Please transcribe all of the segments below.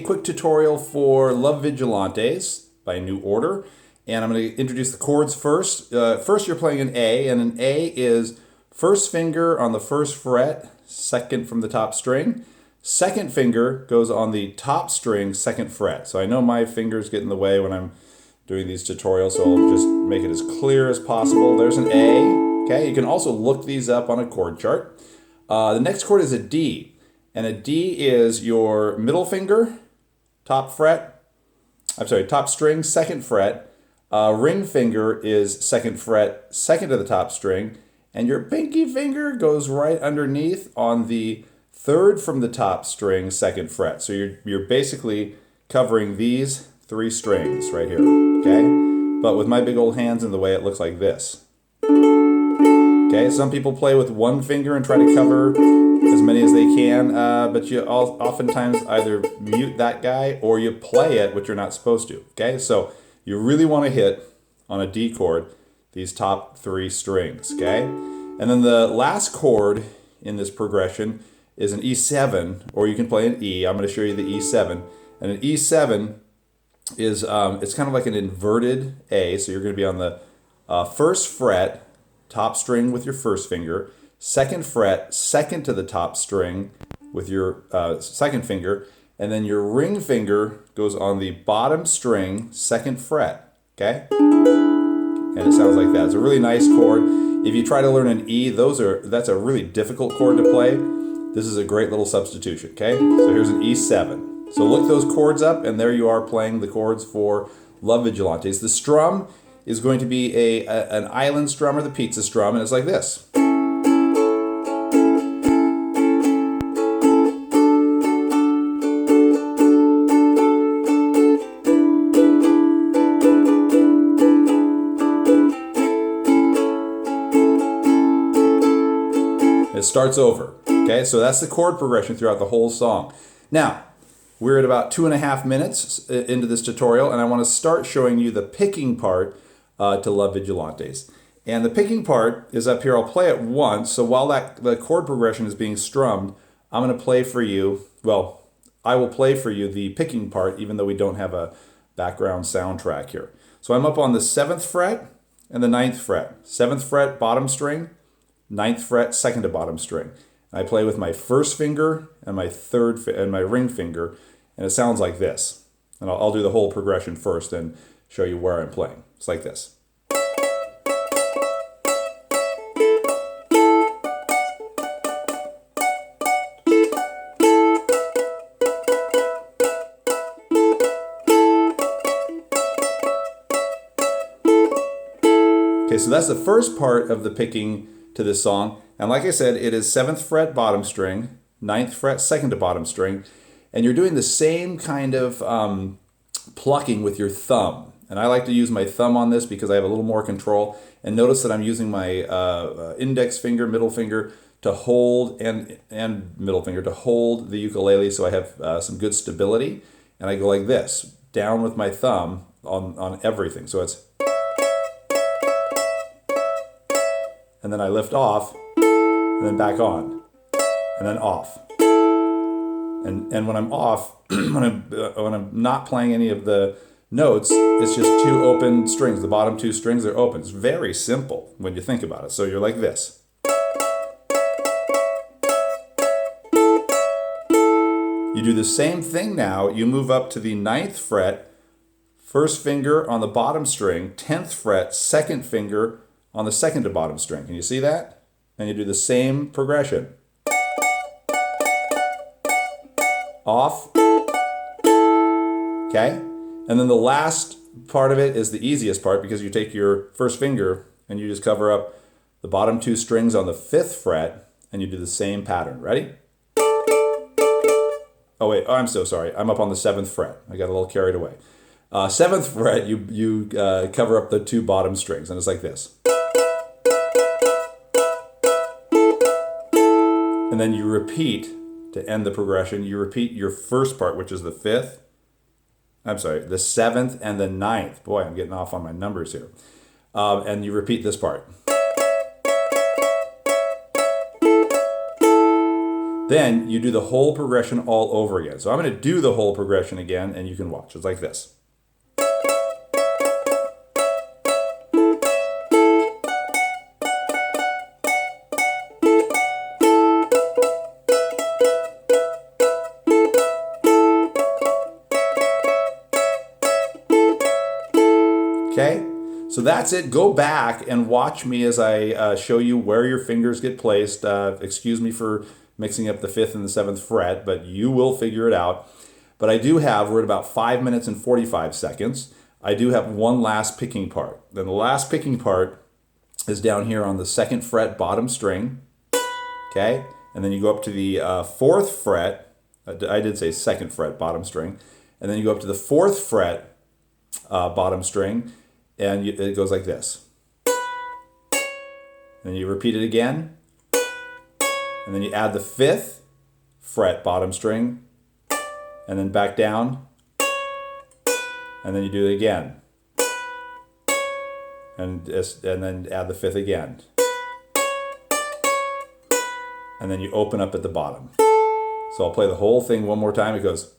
quick tutorial for Love Vigilantes by New Order. And I'm going to introduce the chords first. First you're playing an A, and an A is first finger on the first fret, second from the top string. Second finger goes on the top string, second fret. So I know my fingers get in the way when I'm doing these tutorials, so I'll just make it as clear as possible. There's an A. Okay, you can also look these up on a chord chart. The next chord is a D. And a D is your middle finger, top string, second fret. Ring finger is second fret, second to the top string. And your pinky finger goes right underneath on the third from the top string, second fret. So you're basically covering these three strings right here, okay? But with my big old hands in the way, it looks like this. Okay, some people play with one finger and try to cover as many as they can, but you oftentimes either mute that guy or you play it, which you're not supposed to, okay? So you really want to hit on a D chord these top three strings, okay? And then the last chord in this progression is an E7, or you can play an E. I'm going to show you the E7. And an E7 is, it's kind of like an inverted A, so you're going to be on the first fret, top string with your first finger, second fret, second to the top string with your second finger, and then your ring finger goes on the bottom string, second fret, okay? And it sounds like that. It's a really nice chord. If you try to learn an E, that's a really difficult chord to play. This is a great little substitution, okay? So here's an E7. So look those chords up, and there you are playing the chords for Love Vigilantes. The strum is going to be an island strum or the pizza strum, and it's like this. It starts over, okay? So that's the chord progression throughout the whole song. Now, we're at about 2.5 minutes into this tutorial, and I want to start showing you the picking part to Love Vigilantes. And the picking part is up here. I'll play it once, so while the chord progression is being strummed, I'm going to play for you, well, I will play for you the picking part, even though we don't have a background soundtrack here. So I'm up on the 7th fret and the 9th fret. 7th fret, bottom string, 9th fret, second to bottom string. I play with my first finger and my my ring finger, and it sounds like this. And I'll do the whole progression first and show you where I'm playing. It's like this. Okay, so that's the first part of the picking to this song. And like I said, it is 7th fret bottom string, 9th fret second to bottom string, and you're doing the same kind of plucking with your thumb. And I like to use my thumb on this because I have a little more control. And notice that I'm using my index finger, middle finger to hold, and middle finger to hold the ukulele, so I have some good stability. And I go like this, down with my thumb on everything. So it's, and then I lift off, and then back on, and then off. And when I'm off, when I'm not playing any of the notes, it's just two open strings. The bottom two strings are open. It's very simple when you think about it. So you're like this. You do the same thing now. You move up to the 9th fret, first finger on the bottom string, 10th fret, second finger on the second to bottom string. Can you see that? And you do the same progression. Off. Okay? And then the last part of it is the easiest part, because you take your first finger and you just cover up the bottom two strings on the 5th fret and you do the same pattern. Ready? Oh wait, I'm so sorry. I'm up on the 7th fret. I got a little carried away. 7th fret, you cover up the two bottom strings, and it's like this. And then you repeat, to end the progression, you repeat your first part, which is the 5th, the 7th and the 9th. Boy, I'm getting off on my numbers here. And you repeat this part. Then you do the whole progression all over again. So I'm going to do the whole progression again, and you can watch. It's like this. Okay, so that's it. Go back and watch me as I show you where your fingers get placed. Excuse me for mixing up the 5th and the 7th fret, but you will figure it out. But I do have, we're at about 5 minutes and 45 seconds. I do have one last picking part. Then the last picking part is down here on the 2nd fret bottom string. Okay, and then you go up to the 4th fret. I did say 2nd fret bottom string. And then you go up to the 4th fret bottom string. And it goes like this. And you repeat it again. And then you add the 5th fret bottom string. And then back down. And then you do it again. And then add the 5th again. And then you open up at the bottom. So I'll play the whole thing one more time. It goes.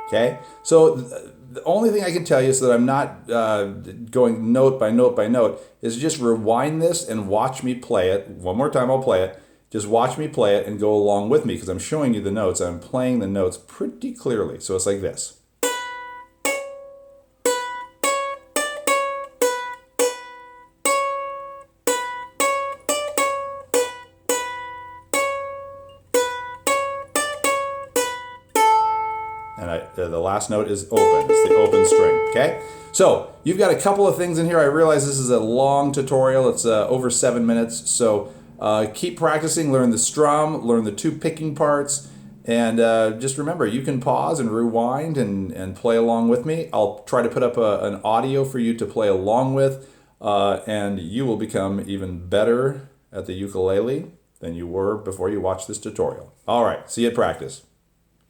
Okay, so the only thing I can tell you so that I'm not going note by note by note is just rewind this and watch me play it. One more time I'll play it. Just watch me play it and go along with me because I'm showing you the notes. I'm playing the notes pretty clearly. So it's like this. And the last note is open. It's the open string, okay? So you've got a couple of things in here. I realize this is a long tutorial. It's over 7 minutes. So keep practicing, learn the strum, learn the 2 picking parts, and just remember, you can pause and rewind and play along with me. I'll try to put up an audio for you to play along with, and you will become even better at the ukulele than you were before you watched this tutorial. All right, see you at practice.